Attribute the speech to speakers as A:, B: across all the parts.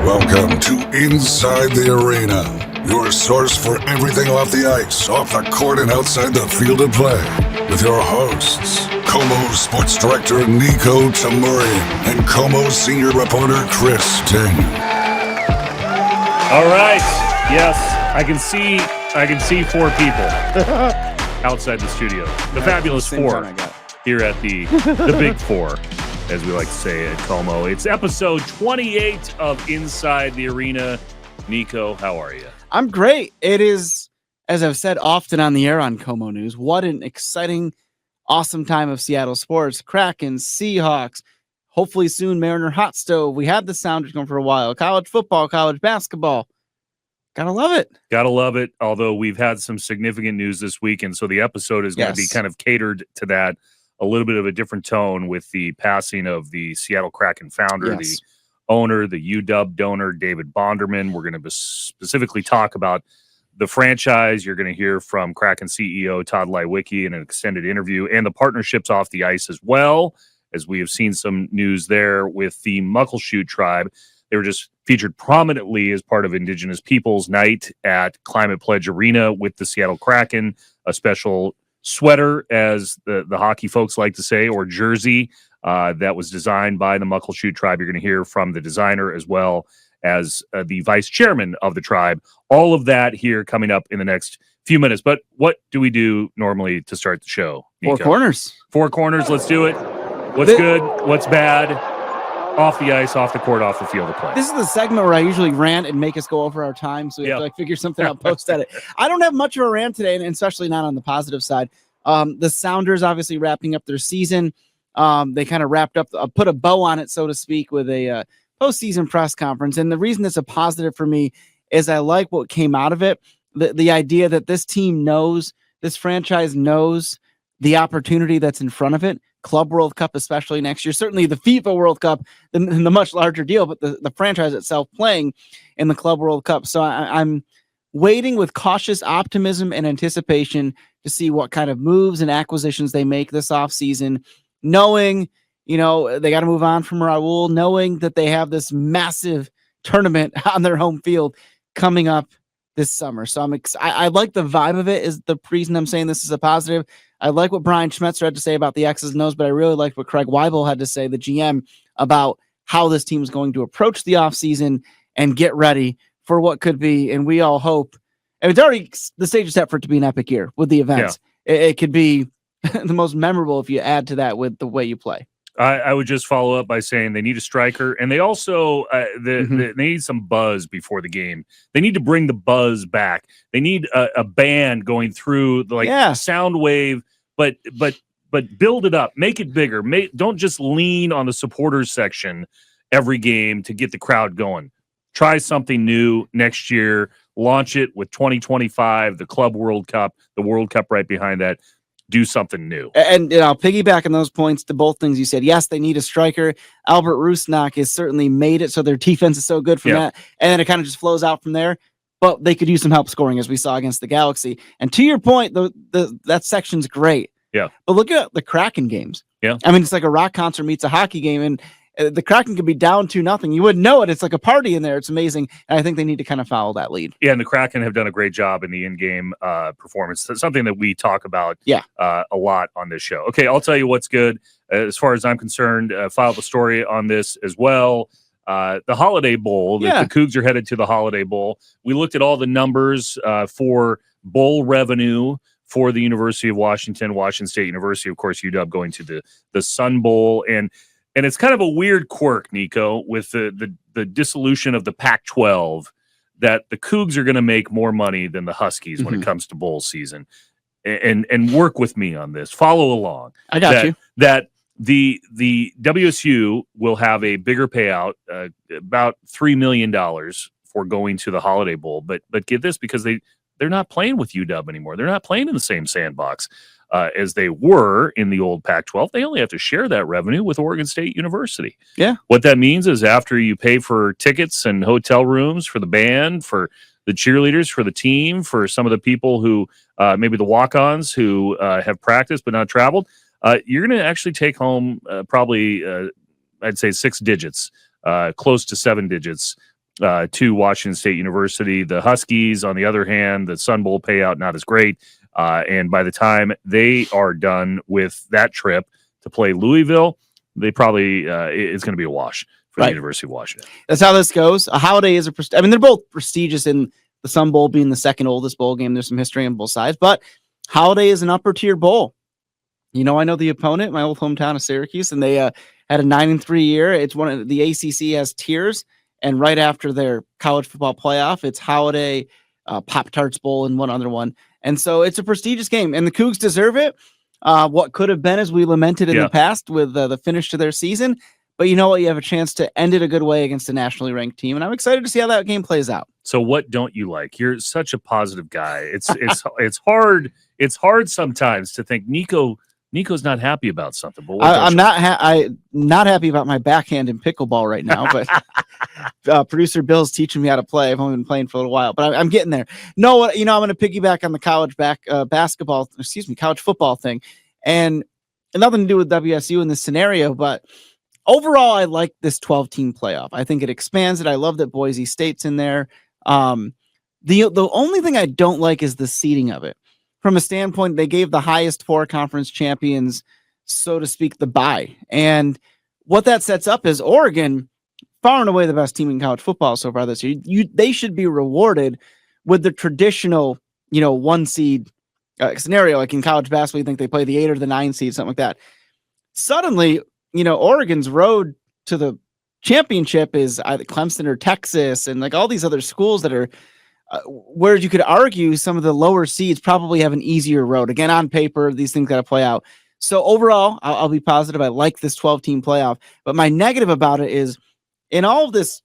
A: Welcome to Inside the Arena, your source for everything off the ice, off the court, and outside the field of play. With your hosts, KOMO Sports Director Niko and KOMO Senior Reporter Chris Ting.
B: All right. Yes, I can see four people outside the studio. The fabulous four here at the Big Four, as we like to say at KOMO. It's episode 28 of Inside the Arena. Niko, how are you?
C: I'm great. It is, as I've said often on the air on KOMO News, what an exciting, awesome time of Seattle sports. Kraken, Seahawks, hopefully soon Mariner Hot Stove. We had the Sounders going for a while. College football, college basketball. Gotta love it.
B: Gotta love it, although we've had some significant news this week, and so the episode is going to be kind of catered to that. A little bit of a different tone with the passing of the Seattle Kraken founder, the owner, the UW donor, David Bonderman. We're going to specifically talk about the franchise. You're going to hear from Kraken CEO Tod Leiweke in an extended interview, and the partnerships off the ice as well, as we have seen some news there with the Muckleshoot Tribe. They were just featured prominently as part of Indigenous Peoples Night at Climate Pledge Arena with the Seattle Kraken, a special sweater, as the hockey folks like to say, or jersey, that was designed by the Muckleshoot Tribe. You're going to hear from the designer as well as the vice chairman of the tribe. All of that here coming up in the next few minutes. But what do we do normally to start the show, Niko? Four corners. Let's do it. What's good? What's bad? Off the ice, off the court, off the field of play.
C: This is the segment where I usually rant and make us go over our time, so we have to figure something out, post edit. I don't have much of a rant today, and especially not on the positive side. The Sounders obviously wrapping up their season. They kind of wrapped up, put a bow on it, so to speak, with a postseason press conference. And the reason it's a positive for me is I like what came out of it. The idea that this team knows, this franchise knows the opportunity that's in front of it. Club World Cup, especially next year. Certainly the FIFA World Cup, the much larger deal, but the franchise itself playing in the Club World Cup. So I'm waiting with cautious optimism and anticipation to see what kind of moves and acquisitions they make this offseason, knowing, they got to move on from Raul, knowing that they have this massive tournament on their home field coming up this summer. So I like the vibe of it, is the reason I'm saying this is a positive. I like what Brian Schmetzer had to say about the X's and O's, but I really liked what Craig Weibel had to say, the GM, about how this team is going to approach the offseason and get ready for what could be, and we all hope, and it's already, the stage is set for it to be an epic year with the events. Yeah. It could be the most memorable if you add to that with the way you play.
B: I would just follow up by saying they need a striker, and they also they need some buzz before the game. They need to bring the buzz back. They need a band going through the sound wave, but build it up, make it bigger. Don't just lean on the supporters section every game to get the crowd going. Try something new next year. Launch it with 2025, the Club World Cup, the World Cup right behind that. Do something new.
C: And I'll piggyback on those points to both things you said. Yes, they need a striker. Albert Rusnak has certainly made it so their defense is so good from that. And then it kind of just flows out from there. But they could use some help scoring, as we saw against the Galaxy. And to your point, that section's great.
B: Yeah.
C: But look at the Kraken games.
B: Yeah.
C: I mean, it's like a rock concert meets a hockey game. And the Kraken could be down 2-0. You wouldn't know it. It's like a party in there. It's amazing. And I think they need to kind of follow that lead.
B: Yeah, and the Kraken have done a great job in the in-game performance. That's something that we talk about a lot on this show. Okay, I'll tell you what's good. As far as I'm concerned, filed a story on this as well. The Holiday Bowl, the Cougs are headed to the Holiday Bowl. We looked at all the numbers for bowl revenue for the University of Washington State University, of course, UW going to the Sun Bowl. And it's kind of a weird quirk, Niko, with the dissolution of the Pac-12, that the Cougs are going to make more money than the Huskies when it comes to bowl season. And work with me on this. Follow along.
C: I got you.
B: That the WSU will have a bigger payout, about $3 million for going to the Holiday Bowl. But get this, because they're not playing with UW anymore. They're not playing in the same sandbox as they were in the old Pac-12. They only have to share that revenue with Oregon State University.
C: Yeah.
B: What that means is after you pay for tickets and hotel rooms for the band, for the cheerleaders, for the team, for some of the people who maybe the walk-ons who have practiced but not traveled, you're going to actually take home probably, I'd say, 6 digits close to 7 digits to Washington State University. The Huskies, on the other hand, the Sun Bowl payout not as great. And by the time they are done with that trip to play Louisville, they probably it's going to be a wash for the University of Washington. That's
C: how this goes. A Holiday is I mean, they're both prestigious in the Sun Bowl being the second oldest bowl game. There's some history on both sides, but Holiday is an upper tier bowl. I know the opponent, my old hometown of Syracuse, and they had a 9-3 year. It's one of the ACC has tiers, and right after their college football playoff, it's Holiday, Pop-Tarts Bowl, and one other one. And so it's a prestigious game, and the Cougs deserve it. What could have been, as we lamented in the past, with the finish to their season. But you know what? You have a chance to end it a good way against a nationally ranked team, and I'm excited to see how that game plays out.
B: So what don't you like? You're such a positive guy. It's hard. It's hard sometimes to think Niko's not happy about something. But
C: I'm not happy about my backhand in pickleball right now. But producer Bill's teaching me how to play. I've only been playing for a little while, but I'm getting there. No, I'm going to piggyback on the college college football thing, and nothing to do with WSU in this scenario, but. Overall, I like this 12-team playoff. I think it expands it. I love that Boise State's in there. The only thing I don't like is the seeding of it. From a standpoint, they gave the highest 4 conference champions, so to speak, the bye. And what that sets up is Oregon, far and away the best team in college football so far this year. They should be rewarded with the traditional, 1 seed scenario. Like in college basketball, you think they play the 8 or the 9 seed, something like that. Suddenly, Oregon's road to the championship is either Clemson or Texas, and like all these other schools that are where you could argue some of the lower seeds probably have an easier road. Again, on paper, these things got to play out. So overall, I'll be positive. I like this 12-team playoff, but my negative about it is in all of this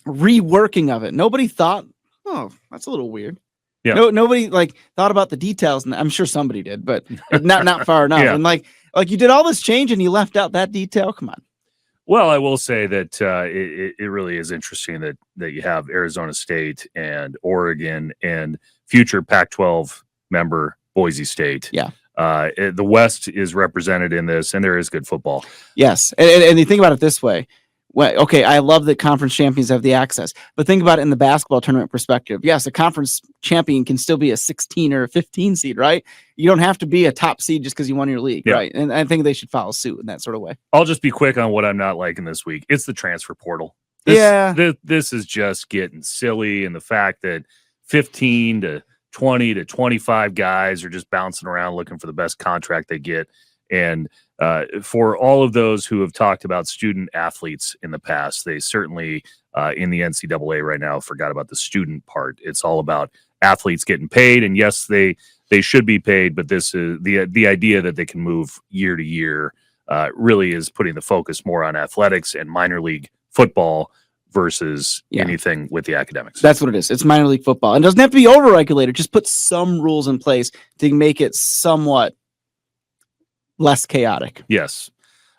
C: reworking of it, nobody thought, oh, that's a little weird. Yeah. Nobody thought about the details, and I'm sure somebody did, but not far enough. Yeah. And like you did all this change and you left out that detail. Come on.
B: Well, I will say that it really is interesting that you have Arizona State and Oregon and future Pac-12 member Boise State.
C: Yeah.
B: The West is represented in this, and there is good football.
C: Yes, and you think about it this way. Well, okay, I love that conference champions have the access, but think about it in the basketball tournament perspective. Yes, a conference champion can still be a 16 or a 15 seed, right? You don't have to be a top seed just because you won your league, right? And I think they should follow suit in that sort of way.
B: I'll just be quick on what I'm not liking this week. It's the transfer portal. This is just getting silly, and the fact that 15 to 20 to 25 guys are just bouncing around looking for the best contract they get. And for all of those who have talked about student athletes in the past, they certainly in the NCAA right now forgot about the student part. It's all about athletes getting paid, and yes, they should be paid, but this is the idea that they can move year to year really is putting the focus more on athletics and minor league football versus anything with the academics.
C: That's what it is. It's minor league football, and it doesn't have to be overregulated. Just put some rules in place to make it somewhat less chaotic.
B: Yes.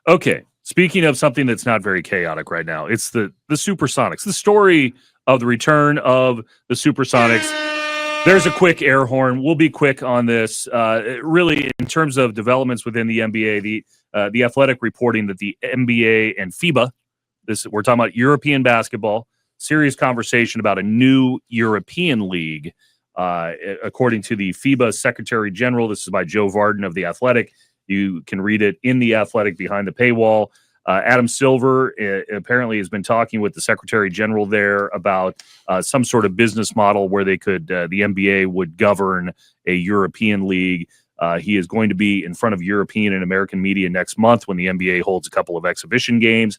B: Okay. Speaking of something that's not very chaotic right now, it's the Supersonics. The story of the return of the Supersonics. There's a quick air horn. We'll be quick on this. Really, in terms of developments within the NBA, the Athletic reporting that the NBA and FIBA, we're talking about European basketball, serious conversation about a new European league. According to the FIBA Secretary General, this is by Joe Varden of the Athletic. You can read it in the Athletic behind the paywall. Adam Silver apparently has been talking with the Secretary General there about some sort of business model where they could, the NBA would govern a European league. He is going to be in front of European and American media next month when the NBA holds a couple of exhibition games.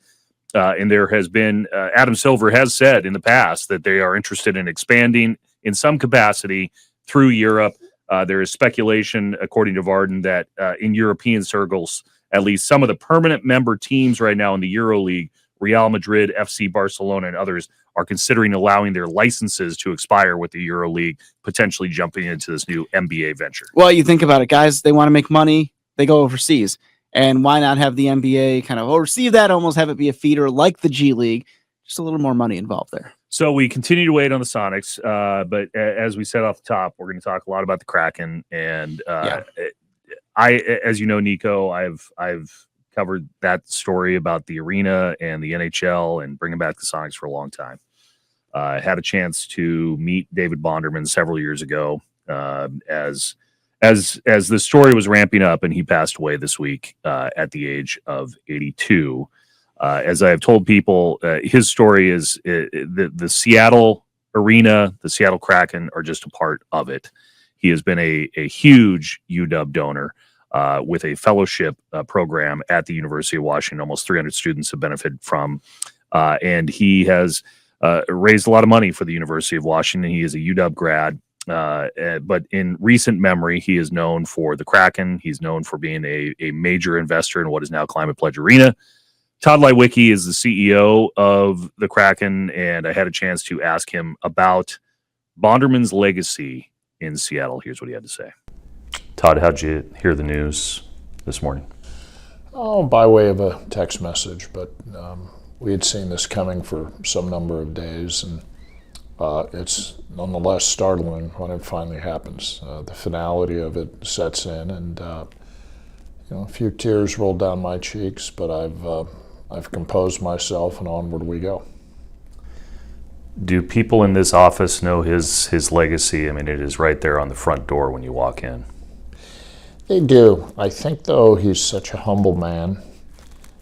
B: And there has been, Adam Silver has said in the past that they are interested in expanding in some capacity through Europe. There is speculation, according to Varden, that in European circles, at least some of the permanent member teams right now in the EuroLeague, Real Madrid, FC Barcelona, and others, are considering allowing their licenses to expire with the EuroLeague, potentially jumping into this new NBA venture.
C: Well, you think about it, guys. They want to make money. They go overseas. And why not have the NBA kind of oversee that, almost have it be a feeder like the G League? Just a little more money involved there.
B: So we continue to wait on the Sonics, but as we said off the top, we're going to talk a lot about the Kraken. And I, as you know, Niko, I've covered that story about the arena and the NHL and bringing back the Sonics for a long time. I had a chance to meet David Bonderman several years ago as the story was ramping up, and he passed away this week at the age of 82. As I have told people, his story is the Seattle arena, the Seattle Kraken are just a part of it. He has been a huge UW donor with a fellowship program at the University of Washington. Almost 300 students have benefited from, and he has raised a lot of money for the University of Washington. He is a UW grad, but in recent memory, he is known for the Kraken. He's known for being a major investor in what is now Climate Pledge Arena. Tod Leiweke is the CEO of the Kraken, and I had a chance to ask him about Bonderman's legacy in Seattle. Here's what he had to say. Todd, how'd you hear the news this morning?
D: Oh, by way of a text message, but we had seen this coming for some number of days, and it's nonetheless startling when it finally happens. The finality of it sets in, and a few tears rolled down my cheeks, but I've composed myself, and onward we go.
B: Do people in this office know his legacy? I mean, it is right there on the front door when you walk in.
D: They do. I think, though, he's such a humble man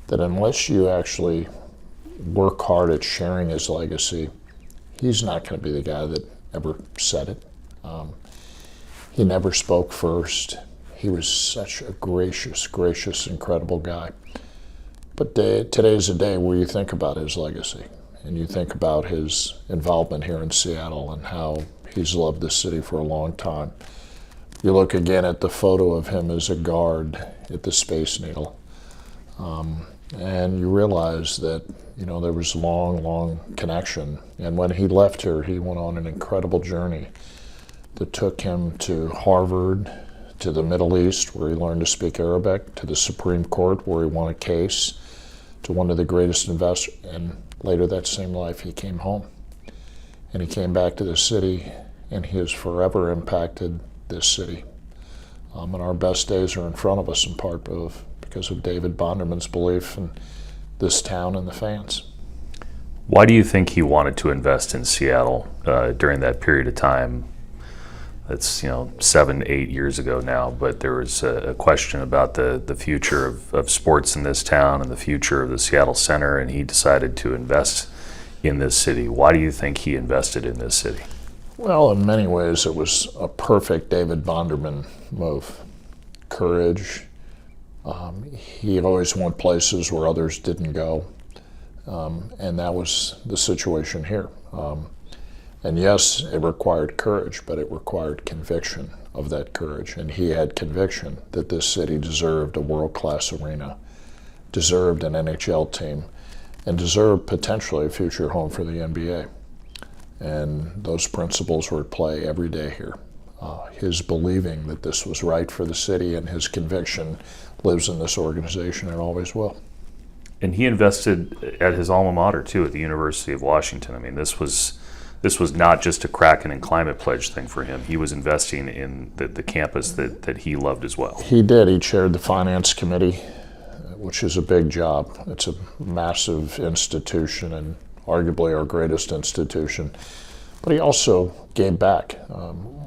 D: that unless you actually work hard at sharing his legacy, he's not going to be the guy that ever said it. He never spoke first. He was such a gracious, incredible guy. But today's a day where you think about his legacy, and you think about his involvement here in Seattle and how he's loved this city for a long time. You look again at the photo of him as a guard at the Space Needle, and you realize that there was long connection. And when he left here, he went on an incredible journey that took him to Harvard, to the Middle East, where he learned to speak Arabic, to the Supreme Court, where he won a case, to one of the greatest investors. And later that same life, he came home. And he came back to the city, and he has forever impacted this city. And our best days are in front of us, in part because of David Bonderman's belief in this town and the fans.
B: Why do you think he wanted to invest in Seattle during that period of time? That's 7-8 years ago now, but there was a question about the future of sports in this town and the future of the Seattle Center, and he decided to invest in this city. Why do you think he invested in this city?
D: Well, in many ways, it was a perfect David Bonderman move. Courage. He always went places where others didn't go, and that was the situation here. And yes, it required courage, but it required conviction of that courage. And he had conviction that this city deserved a world-class arena, deserved an NHL team, and deserved potentially a future home for the NBA. And those principles were at play every day here. His believing that this was right for the city and his conviction lives in this organization and always will.
B: And he invested at his alma mater, too, at the University of Washington. I mean, this was not just a Kraken and Climate Pledge thing for him. He was investing in the campus that he loved as well.
D: He did. He chaired the finance committee, which is a big job. It's a massive institution and arguably our greatest institution. But he also gave back.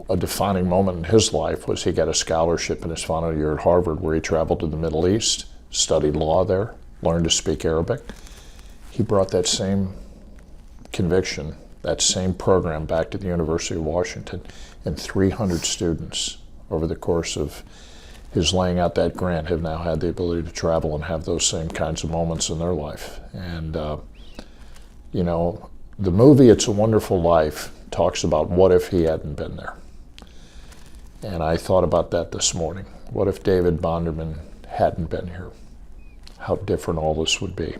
D: A defining moment in his life was he got a scholarship in his final year at Harvard, where he traveled to the Middle East, studied law there, learned to speak Arabic. He brought that same conviction, that same program back to the University of Washington, and 300 students over the course of his laying out that grant have now had the ability to travel and have those same kinds of moments in their life. And, the movie It's a Wonderful Life talks about what if he hadn't been there. And I thought about that this morning. What if David Bonderman hadn't been here? How different all this would be.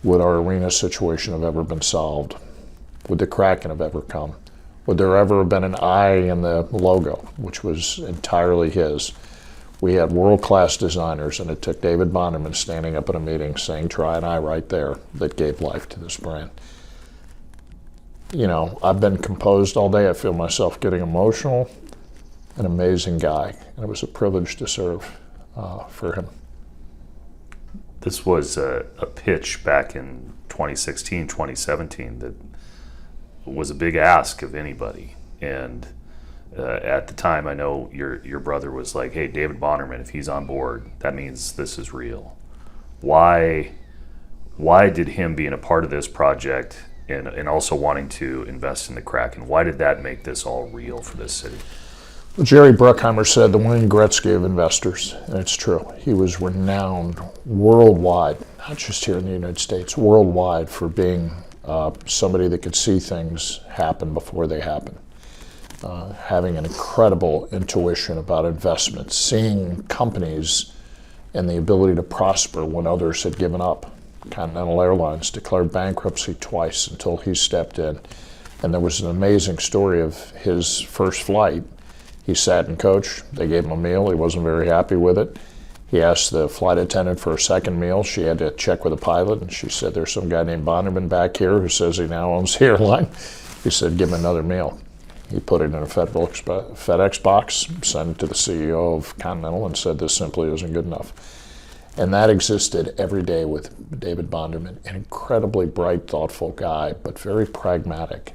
D: Would our arena situation have ever been solved? Would the Kraken have ever come? Would there ever have been an I in the logo, which was entirely his? We had world-class designers, and it took David Bonderman standing up at a meeting saying, try an I right there, that gave life to this brand. I've been composed all day. I feel myself getting emotional. An amazing guy, and it was a privilege to serve for him.
B: this was a pitch back in 2016, 2017 that was a big ask of anybody. And at the time, I know your brother was like, hey, David Bonderman, if he's on board, that means this is real. Why did him being a part of this project and also wanting to invest in the Kraken, why did that make this all real for this city?
D: Well, Jerry Bruckheimer said the Wayne Gretzky of investors, and it's true. He was renowned worldwide, not just here in the United States, worldwide for being somebody that could see things happen before they happen. Having an incredible intuition about investments, seeing companies and the ability to prosper when others had given up. Continental Airlines declared bankruptcy twice until he stepped in. And there was an amazing story of his first flight. He sat in coach, they gave him a meal, he wasn't very happy with it. He asked the flight attendant for a second meal. She had to check with the pilot, and she said, there's some guy named Bonderman back here who says he now owns the airline. He said, give him another meal. He put it in a FedEx box, sent it to the CEO of Continental, and said this simply isn't good enough. And that existed every day with David Bonderman, an incredibly bright, thoughtful guy, but very pragmatic,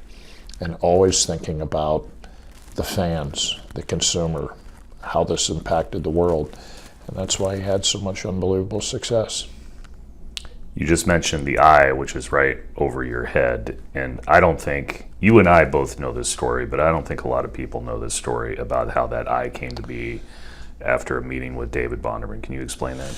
D: and always thinking about the fans, the consumer, how this impacted the world. And that's why he had so much unbelievable success.
B: You just mentioned the eye, which is right over your head. And I don't think, you and I both know this story, but I don't think a lot of people know this story about how that eye came to be after a meeting with David Bonderman. Can you explain that?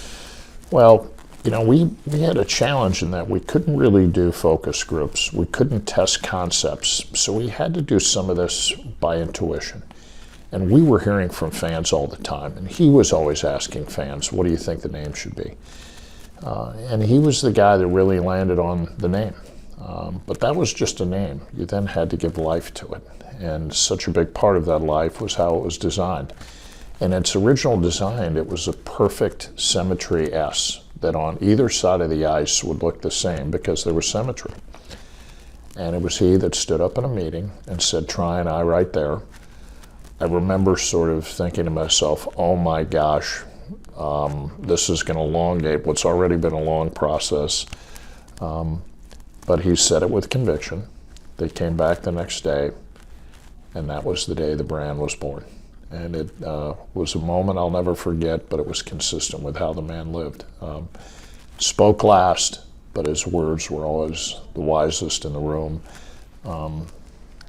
D: Well, you know, we had a challenge in that we couldn't really do focus groups. We couldn't test concepts. So we had to do some of this by intuition. And we were hearing from fans all the time. And he was always asking fans, what do you think the name should be? And he was the guy that really landed on the name. But that was just a name. You then had to give life to it. And such a big part of that life was how it was designed. In its original design, it was a perfect symmetry S that on either side of the ice would look the same because there was symmetry. And it was he that stood up in a meeting and said, try an eye right there. I remember sort of thinking to myself, oh my gosh, this is going to elongate what's already been a long process. But he said it with conviction. They came back the next day, and that was the day the brand was born. And it was a moment I'll never forget, but it was consistent with how the man lived. Spoke last, but his words were always the wisest in the room.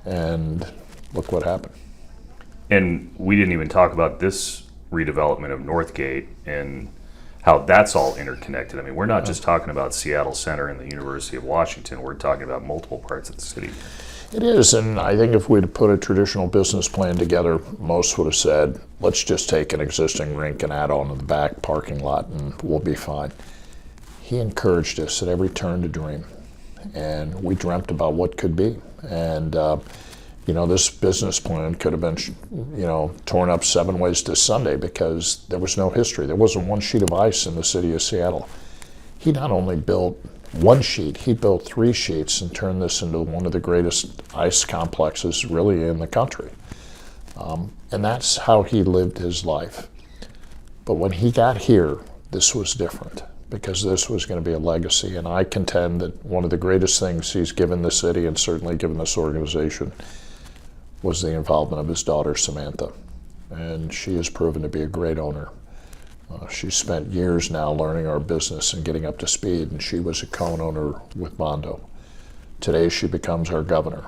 D: And look what happened.
B: And we didn't even talk about this redevelopment of Northgate and how that's all interconnected. I mean, we're not just talking about Seattle Center and the University of Washington. We're talking about multiple parts of the city.
D: It is, and I think if we'd put a traditional business plan together, most would have said, let's just take an existing rink and add on to the back parking lot and we'll be fine. He encouraged us at every turn to dream, and we dreamt about what could be. And, you know, this business plan could have been, you know, torn up 7 ways to Sunday because there was no history. There wasn't one sheet of ice in the city of Seattle. He not only built one sheet, he built 3 sheets and turned this into one of the greatest ice complexes really in the country. And that's how he lived his life. But when he got here, this was different because this was going to be a legacy. And I contend that one of the greatest things he's given the city and certainly given this organization was the involvement of his daughter, Samantha. And she has proven to be a great owner. She's spent years now learning our business and getting up to speed, and she was a co-owner with Mondo. Today she becomes our governor.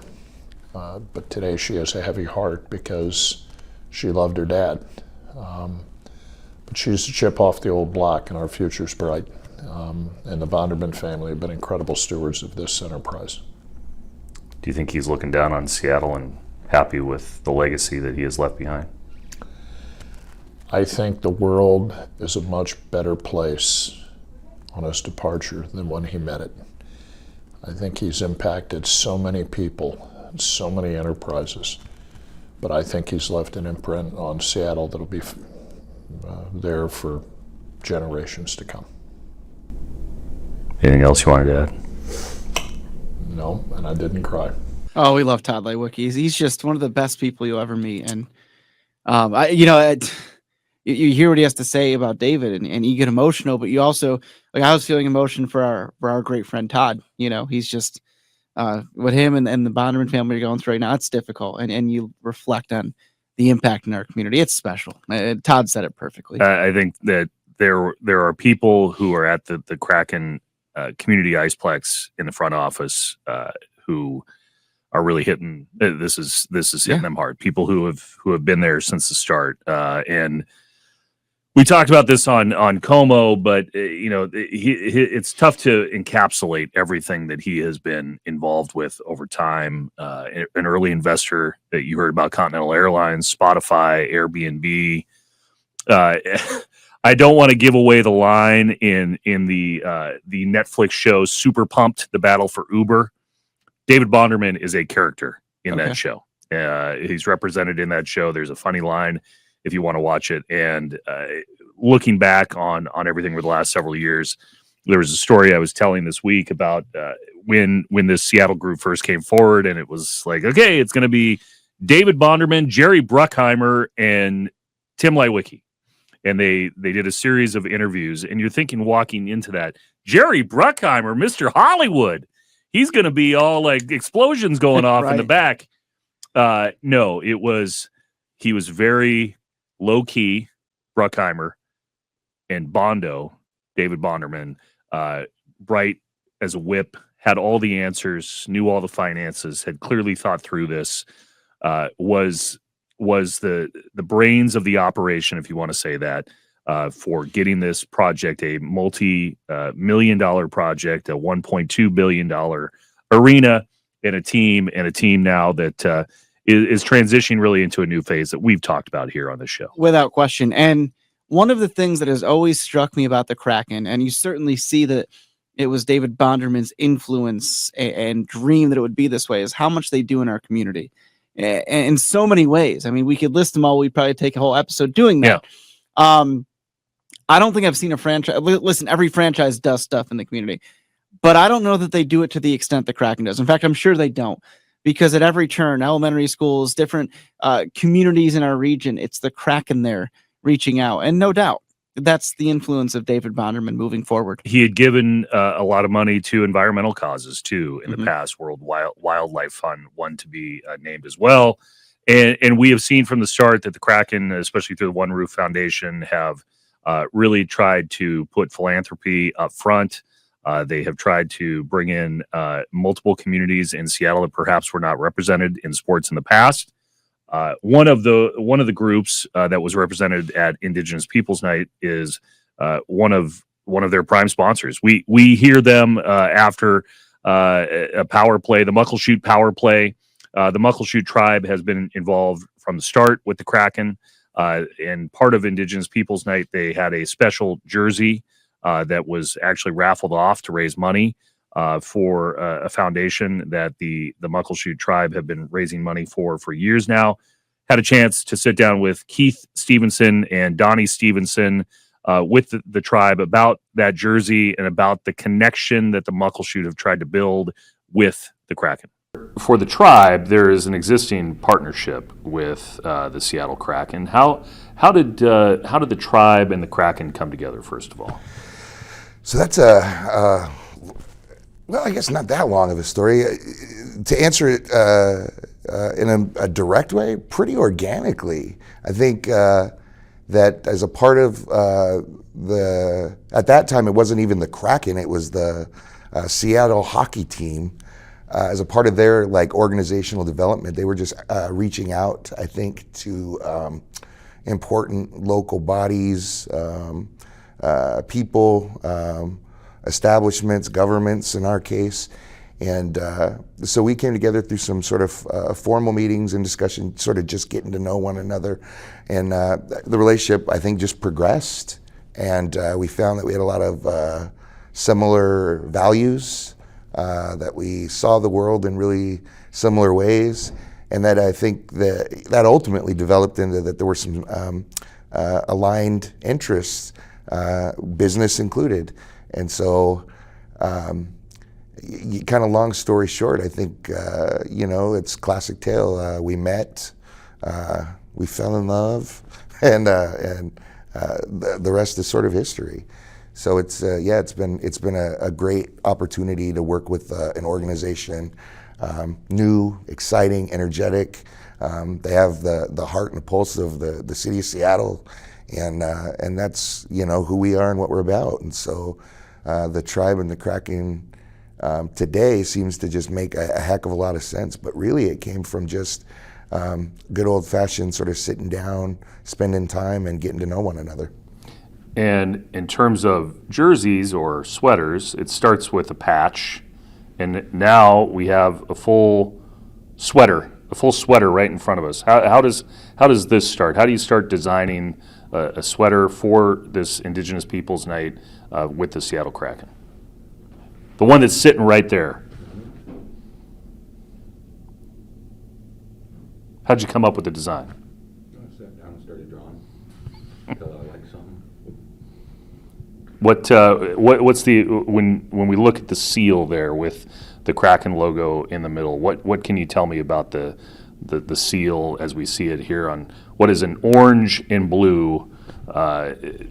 D: But today she has a heavy heart because she loved her dad. But she's a chip off the old block, and our future's bright. And the Bonderman family have been incredible stewards of this enterprise.
B: Do you think he's looking down on Seattle and happy with the legacy that he has left behind?
D: I think the world is a much better place on his departure than when he met it. I think he's impacted so many people, so many enterprises, but I think he's left an imprint on Seattle that'll be there for generations to come.
B: Anything else you wanted to add?
D: No, and I didn't cry.
C: Oh, we love Tod Leiweke. He's just one of the best people you'll ever meet. And, you hear what he has to say about David, and you get emotional, but you also, like, I was feeling emotion for our great friend Todd. He's just what him and the Bonderman family are going through right now. It's difficult, and you reflect on the impact in our community. It's special. Todd said it perfectly.
B: I think that there are people who are at the Kraken community Iceplex in the front office who are really hitting. This is hitting them hard. People who have been there since the start, and we talked about this on KOMO, but it's tough to encapsulate everything that he has been involved with over time. An early investor that you heard about, Continental Airlines, Spotify, Airbnb. I don't want to give away the line in the Netflix show Super Pumped: The Battle for Uber. David Bonderman is a character in that show. He's represented in that show. There's a funny line if you want to watch it. And looking back on everything over the last several years, there was a story I was telling this week about when this Seattle group first came forward, and it was like, okay, it's going to be David Bonderman, Jerry Bruckheimer, and Tim Leiweke. And they did a series of interviews, and you're thinking walking into that, Jerry Bruckheimer, Mr. Hollywood, he's going to be all like explosions going off in the back. No, he was very low key, Bruckheimer, and David Bonderman, bright as a whip, had all the answers, knew all the finances, had clearly thought through this, was the brains of the operation, if you want to say that, for getting this project, a multi-million-dollar project, a $1.2 billion arena, and a team now that is transitioning really into a new phase that we've talked about here on the show.
C: Without question. And one of the things that has always struck me about the Kraken, and you certainly see that it was David Bonderman's influence and dream that it would be this way, is how much they do in our community. In so many ways. I mean, we could list them all. We'd probably take a whole episode doing that. Yeah. I don't think I've seen a franchise. Listen, every franchise does stuff in the community, but I don't know that they do it to the extent the Kraken does. In fact, I'm sure they don't, because at every turn, elementary schools, different communities in our region, it's the Kraken there reaching out. And no doubt, that's the influence of David Bonderman moving forward.
B: He had given a lot of money to environmental causes too in the past. World Wildlife Fund, one to be named as well. And we have seen from the start that the Kraken, especially through the One Roof Foundation, have really tried to put philanthropy up front. They have tried to bring in multiple communities in Seattle that perhaps were not represented in sports in the past. One of the groups that was represented at Indigenous Peoples Night is one of their prime sponsors. We hear them after a power play, the Muckleshoot power play. The Muckleshoot Tribe has been involved from the start with the Kraken. And part of Indigenous Peoples Night, they had a special jersey that was actually raffled off to raise money for a foundation that the Muckleshoot Tribe have been raising money for years now. Had a chance to sit down with Keith Stevenson and Donny Stevenson with the tribe about that jersey and about the connection that the Muckleshoot have tried to build with the Kraken. For the tribe, there is an existing partnership with the Seattle Kraken. How did the tribe and the Kraken come together, first of all?
E: So that's well, I guess not that long of a story. To answer it in a direct way, pretty organically. I think that as a part of at that time, it wasn't even the Kraken, it was the Seattle hockey team. As a part of their organizational development, they were just reaching out, I think, to important local bodies, people, establishments, governments in our case. And so we came together through some sort of formal meetings and discussion, sort of just getting to know one another. And the relationship, I think, just progressed. And we found that we had a lot of similar values, that we saw the world in really similar ways. And that I think that ultimately developed into that there were some aligned interests, business included. And so, kind of long story short, I think, it's classic tale. We met, we fell in love, and the rest is sort of history. So it's been a great opportunity to work with an organization, new, exciting, energetic. They have the heart and the pulse of the city of Seattle, and that's who we are and what we're about. And so the tribe and the Kraken today seems to just make a heck of a lot of sense. But really, it came from just good old-fashioned sort of sitting down, spending time, and getting to know one another.
B: And in terms of jerseys or sweaters, it starts with a patch, and now we have a full sweater right in front of us. How does this start? How do you start designing a sweater for this Indigenous Peoples Night with the Seattle Kraken? The one that's sitting right there. How'd you come up with the design?
F: I sat down and started drawing until I liked something.
B: What's the when we look at the seal there with the Kraken logo in the middle? What can you tell me about the seal as we see it here on what is an orange and blue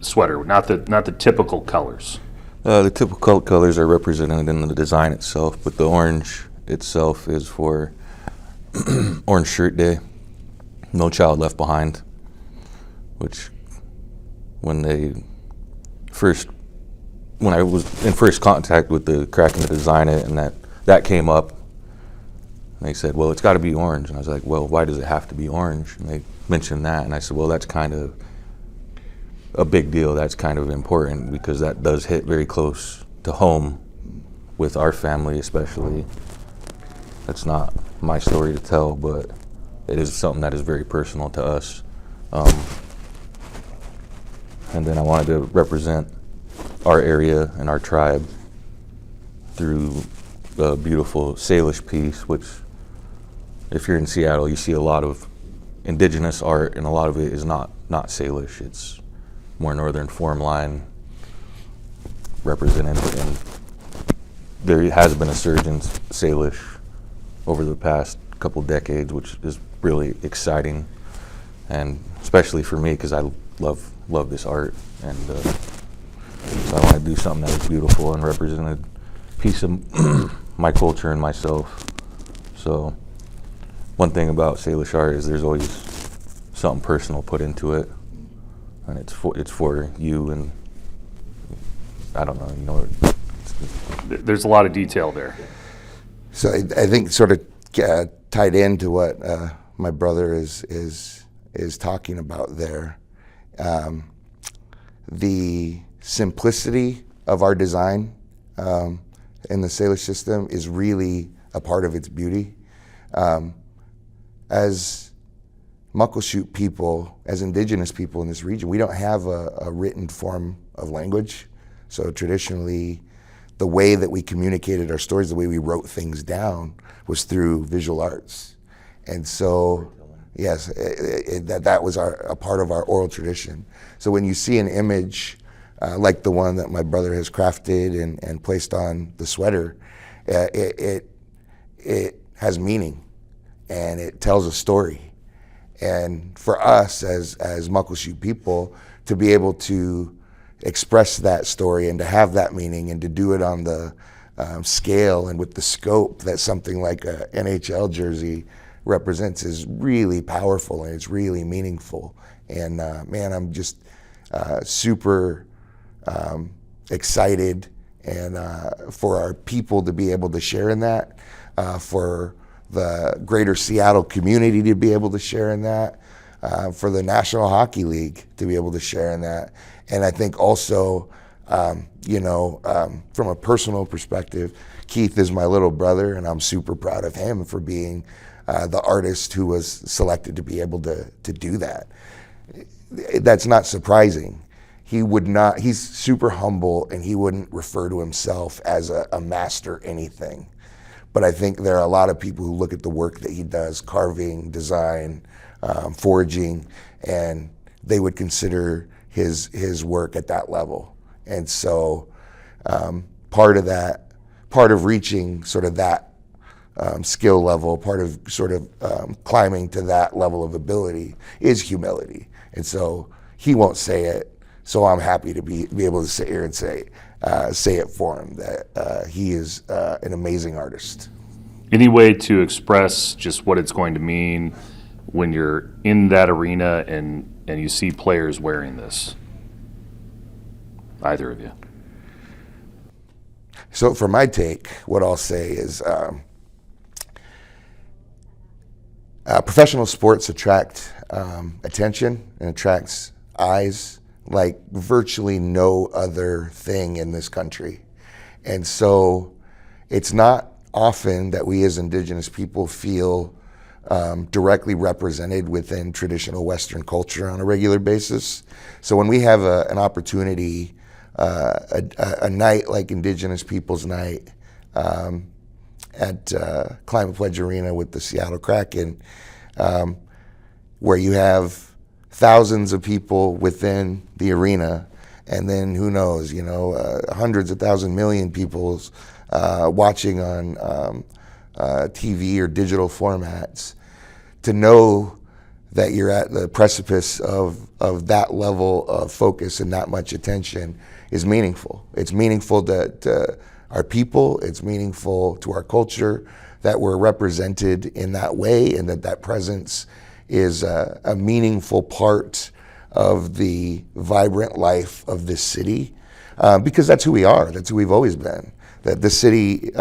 B: sweater? Not the typical colors.
F: The typical colors are represented in the design itself, but the orange itself is for Orange Shirt Day, No Child Left Behind, which when I was in first contact with the Kraken to design it, and that came up, and they said, well, it's got to be orange. And I was like, well, why does it have to be orange? And they mentioned that, and I said, well, that's kind of a big deal. That's kind of important because that does hit very close to home with our family, especially. That's not my story to tell, but it is something that is very personal to us. And then I wanted to represent our area and our tribe through a beautiful Salish piece, which if you're in Seattle, you see a lot of Indigenous art, and a lot of it is not Salish. It's more northern form line represented, and there has been a surge in Salish over the past couple decades, which is really exciting, and especially for me because I love this art, and so I want to do something that was beautiful and represented a piece of my culture and myself. So one thing about Salish art is there's always something personal put into it, and it's for you, and I don't know,
B: there's a lot of detail there.
E: So I think sort of tied into what my brother is talking about there. The simplicity of our design in the Salish system is really a part of its beauty. As Muckleshoot people, as Indigenous people in this region, we don't have a written form of language. So traditionally, the way that we communicated our stories, the way we wrote things down, was through visual arts. And so, yes, that was a part of our oral tradition. So when you see an image like the one that my brother has crafted and placed on the sweater, it has meaning, and it tells a story. And for us as Muckleshoot people, to be able to express that story and to have that meaning and to do it on the scale and with the scope that something like a NHL jersey represents is really powerful, and it's really meaningful. And man, I'm just super excited and for our people to be able to share in that, for the greater Seattle community to be able to share in that, for the National Hockey League to be able to share in that. And I think also, from a personal perspective, Keith is my little brother, and I'm super proud of him for being the artist who was selected to be able to do that. That's not surprising. He's super humble, and he wouldn't refer to himself as a master anything. But I think there are a lot of people who look at the work that he does, carving, design, foraging, and they would consider his work at that level. And so part of reaching sort of that skill level, part of sort of climbing to that level of ability is humility. And so he won't say it, So I'm happy to be able to sit here and say it for him, that he is an amazing artist.
B: Any way to express just what it's going to mean when you're in that arena and you see players wearing this? Either of you.
E: So for my take, what I'll say is professional sports attract attention and attracts eyes like virtually no other thing in this country. And so it's not often that we as Indigenous people feel directly represented within traditional Western culture on a regular basis. So when we have an opportunity, a night like Indigenous Peoples Night at Climate Pledge Arena with the Seattle Kraken, where you have thousands of people within the arena, and then who knows, hundreds of thousands, million people watching on TV or digital formats, to know that you're at the precipice of that level of focus and that much attention is meaningful. It's meaningful to our people, it's meaningful to our culture that we're represented in that way, and that presence is a meaningful part of the vibrant life of this city, because that's who we are, that's who we've always been. That the city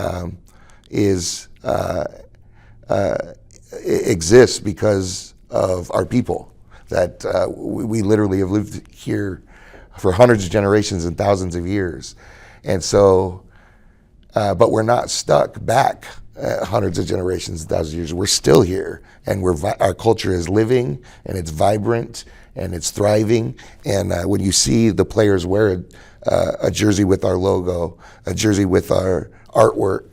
E: exists because of our people, that we literally have lived here for hundreds of generations and thousands of years. And so, but we're not stuck back hundreds of generations and thousands of years. We're still here, and our culture is living, and it's vibrant, and it's thriving. And when you see the players wear a jersey with our logo, a jersey with our artwork,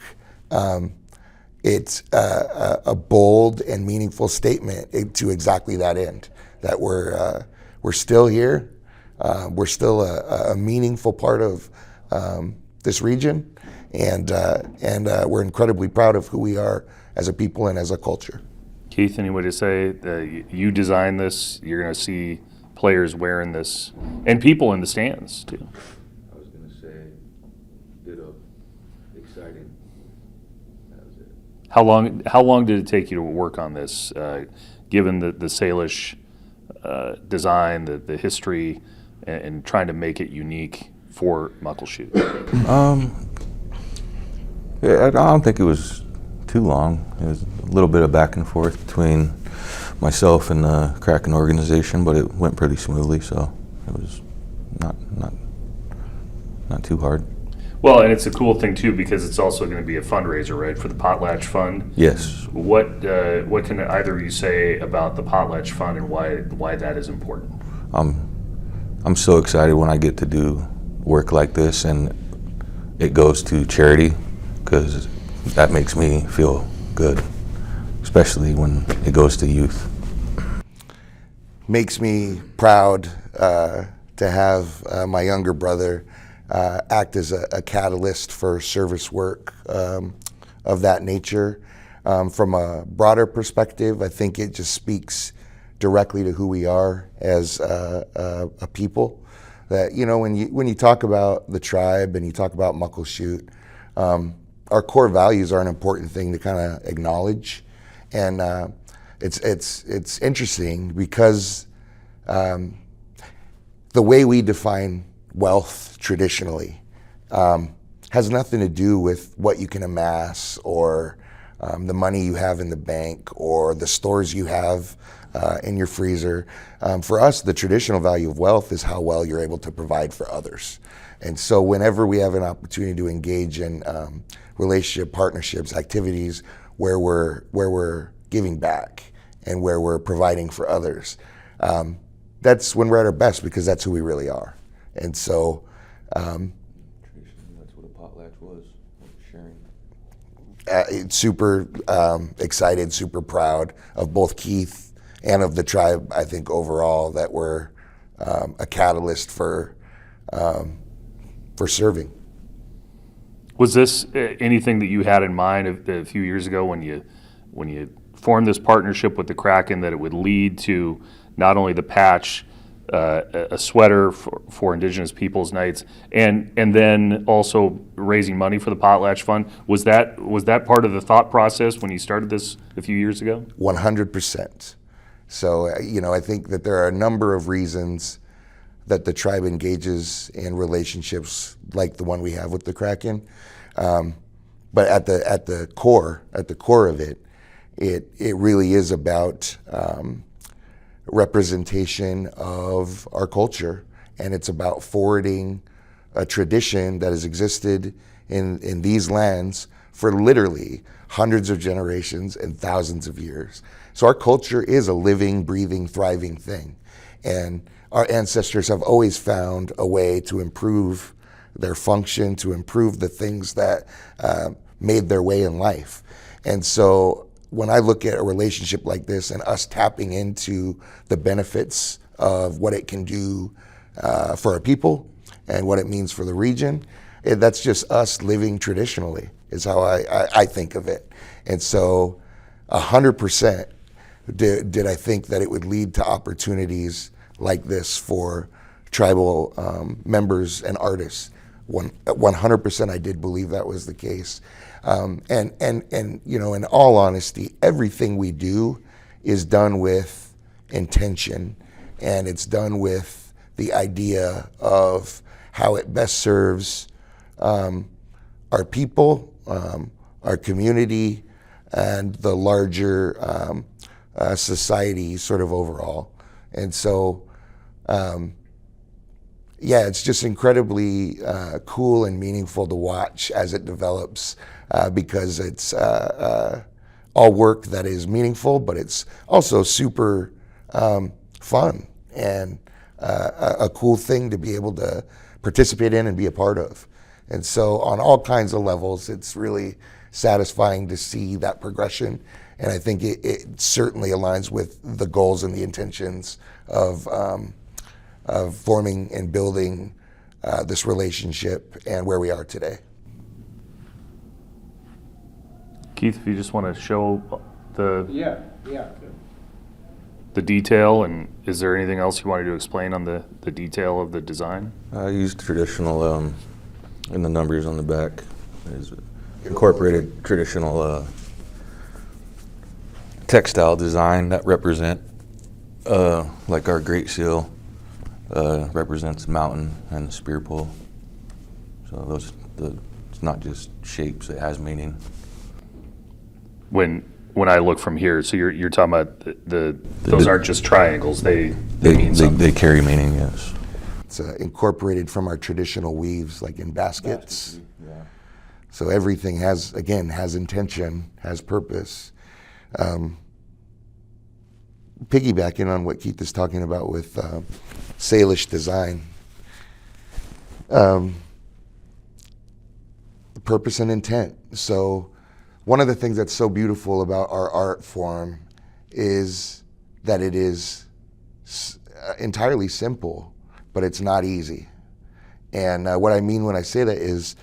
E: it's a bold and meaningful statement to exactly that end, that we're still here, we're still a meaningful part of this region, and we're incredibly proud of who we are as a people and as a culture.
B: Keith, any way to say that you designed this? You're going to see players wearing this, and people in the stands too.
F: I was going to say, ditto, exciting. That was it.
B: How long did it take you to work on this, given the Salish design, the history, and trying to make it unique for Muckleshoot?
F: Yeah, I don't think it was too long. It was a little bit of back and forth between myself and the Kraken organization, but it went pretty smoothly, so it was not too hard.
B: Well, and it's a cool thing too, because it's also going to be a fundraiser, right, for the Potlatch Fund.
F: Yes.
B: What can either of you say about the Potlatch Fund and why that is important?
F: I'm so excited when I get to do work like this and it goes to charity, because that makes me feel good, especially when it goes to youth.
E: Makes me proud to have my younger brother act as a catalyst for service work of that nature. From a broader perspective, I think it just speaks directly to who we are as a people. That, when you talk about the tribe and you talk about Muckleshoot, our core values are an important thing to kind of acknowledge, and it's interesting because the way we define wealth traditionally has nothing to do with what you can amass or the money you have in the bank or the stores you have in your freezer. For us, the traditional value of wealth is how well you're able to provide for others. And so whenever we have an opportunity to engage in relationship, partnerships, activities where we're giving back and where we're providing for others, that's when we're at our best, because that's who we really are. And so
F: Traditionally, that's what a potlatch was, sharing.
E: Super excited, super proud of both Keith and of the tribe, I think overall, that we're a catalyst for serving.
B: Was this anything that you had in mind a few years ago when you formed this partnership with the Kraken, that it would lead to not only the patch a sweater for Indigenous Peoples Nights, and then also raising money for the Potlatch Fund. Was that part of the thought process when you started this a few years ago?
E: 100%. So, I think that there are a number of reasons that the tribe engages in relationships like the one we have with the Kraken. But at the core of it, it really is about representation of our culture, and it's about forwarding a tradition that has existed in these lands for literally hundreds of generations and thousands of years. So our culture is a living, breathing, thriving thing, and our ancestors have always found a way to improve their function, to improve the things that made their way in life. And so when I look at a relationship like this and us tapping into the benefits of what it can do for our people and what it means for the region, that's just us living traditionally, is how I think of it. And so 100% did I think that it would lead to opportunities like this for tribal members and artists. 100% I did believe that was the case. And in all honesty, everything we do is done with intention, and it's done with the idea of how it best serves our people, our community, and the larger society sort of overall. And so, it's just incredibly cool and meaningful to watch as it develops, because it's all work that is meaningful, but it's also super fun and a cool thing to be able to participate in and be a part of. And so on all kinds of levels, it's really satisfying to see that progression. And I think it certainly aligns with the goals and the intentions of forming and building this relationship and where we are today.
B: Keith, if you just want to show the detail, and is there anything else you wanted to explain on the detail of the design?
F: I used traditional, in the numbers on the back, is incorporated traditional textile design that represent, like our Great Seal represents the mountain and the spear pole. So it's not just shapes, it has meaning.
B: When I look from here, so you're talking about those aren't just triangles. They mean something.
F: They carry meaning, yes.
E: It's incorporated from our traditional weaves, like in baskets. Yeah. So everything has intention, has purpose. Piggybacking on what Keith is talking about with Salish design, purpose and intent. So one of the things that's so beautiful about our art form is that it is entirely simple, but it's not easy. And what I mean when I say that is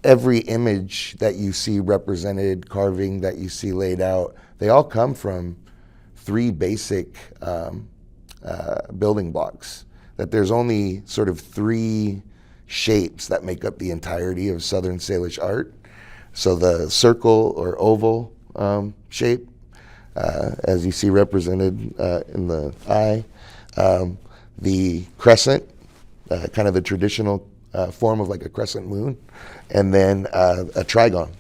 E: every image that you see represented, carving that you see laid out, they all come from three basic building blocks. That there's only sort of three shapes that make up the entirety of Southern Salish art. So the circle or oval shape, as you see represented in the eye, the crescent, kind of the traditional form of like a crescent moon, and then a trigon,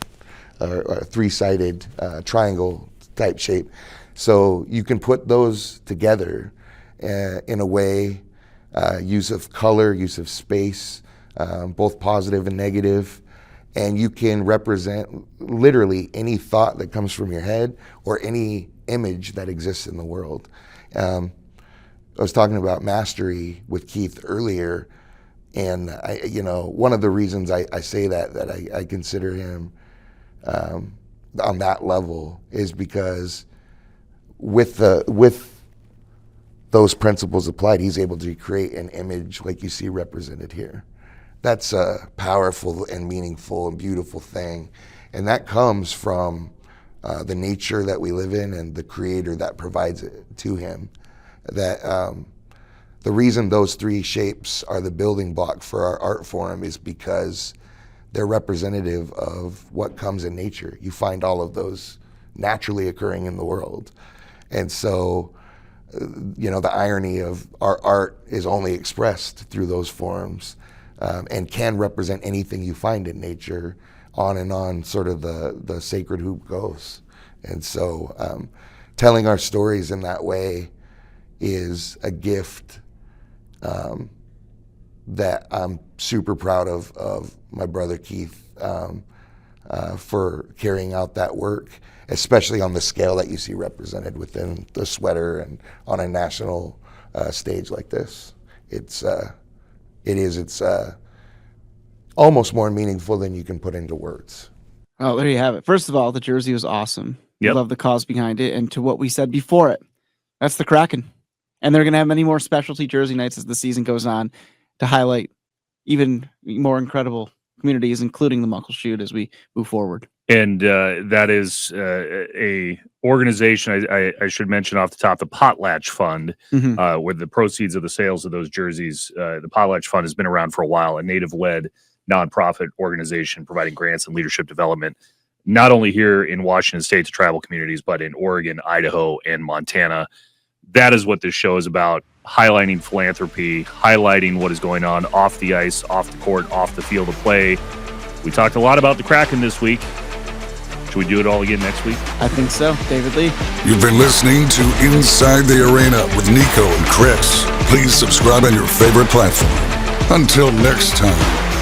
E: or a three-sided triangle type shape. So you can put those together in a way, use of color, use of space, both positive and negative, and you can represent literally any thought that comes from your head or any image that exists in the world. I was talking about mastery with Keith earlier, and one of the reasons I say that I consider him on that level is because with those principles applied, he's able to create an image like you see represented here. That's a powerful and meaningful and beautiful thing, and that comes from the nature that we live in and the creator that provides it to him. That the reason those three shapes are the building block for our art form is because they're representative of what comes in nature. You find all of those naturally occurring in the world. And so, the irony of our art is only expressed through those forms, and can represent anything you find in nature, on and on, sort of the sacred hoop goes. And so telling our stories in that way is a gift that I'm super proud of my brother Keith for carrying out that work, especially on the scale that you see represented within the sweater and on a national stage like this. It's almost more meaningful than you can put into words.
C: Oh, there you have it. First of all, the jersey was awesome.
B: Yep.
C: I love the cause behind it. And to what we said before it, that's the Kraken. And they're going to have many more specialty jersey nights as the season goes on to highlight even more incredible communities, including the Muckleshoot, as we move forward.
B: And that is a organization, I should mention off the top, the Potlatch Fund, where the proceeds of the sales of those jerseys, the Potlatch Fund has been around for a while, a native-led nonprofit organization providing grants and leadership development, not only here in Washington State to tribal communities, but in Oregon, Idaho, and Montana. That is what this show is about, highlighting philanthropy, highlighting what is going on off the ice, off the court, off the field of play. We talked a lot about the Kraken this week. Should we do it all again next week?
C: I think so. David Lee.
A: You've been listening to Inside the Arena with Niko and Chris. Please subscribe on your favorite platform. Until next time.